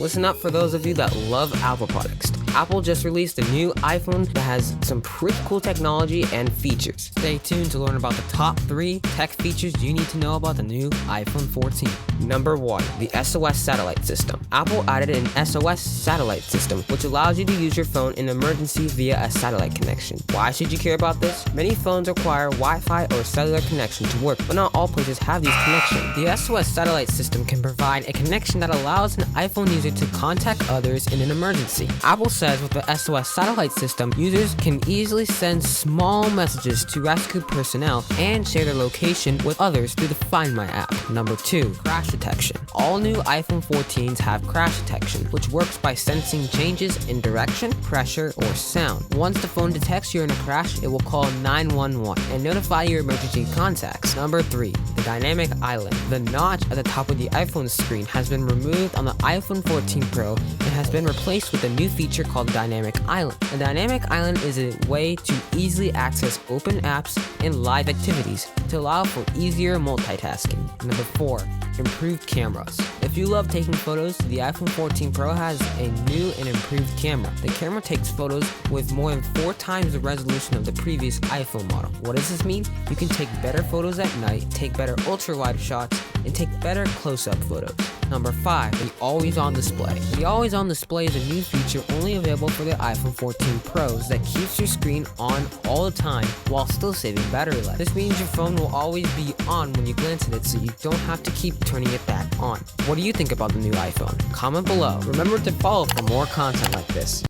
Listen up for those of you that love Apple products. Apple just released a new iPhone that has some pretty cool technology and features. Stay tuned to learn about the top 3 tech features you need to know about the new iPhone 14. Number 1. The Sos Satellite System. Apple added an Sos Satellite System, which allows you to use your phone in emergency via a satellite connection. Why should you care about this? Many phones require Wi-Fi or cellular connection to work, but not all places have these connections. The Sos Satellite System can provide a connection that allows an iPhone user to contact others in an emergency. Apple says with the Sos Satellite System, users can easily send small messages to rescue personnel and share their location with others through the Find My app. Number 2. Crash detection. All new iPhone 14s have crash detection, which works by sensing changes in direction, pressure, or sound. Once the phone detects you're in a crash, it will call 911 and notify your emergency contacts. Number 3. The dynamic island. The notch at the top of the iPhone screen has been removed on the iPhone 14 Pro and has been replaced with a new feature called Dynamic Island. A dynamic island is a way to easily access open apps and live activities to allow for easier multitasking. Number 4. Improved cameras. If you love taking photos, the iPhone 14 Pro has a new and improved camera. The camera takes photos with more than 4 times the resolution of the previous iPhone model. What does this mean? You can take better photos at night, take better ultra-wide shots, and take better close-up photos. Number 5. The Always-On Display. The Always-On Display is a new feature only available for the iPhone 14 Pros that keeps your screen on all the time while still saving battery life. This means your phone will always be on when you glance at it, so you don't have to keep turning it back on. What do you think about the new iPhone? Comment below. Remember to follow for more content like this.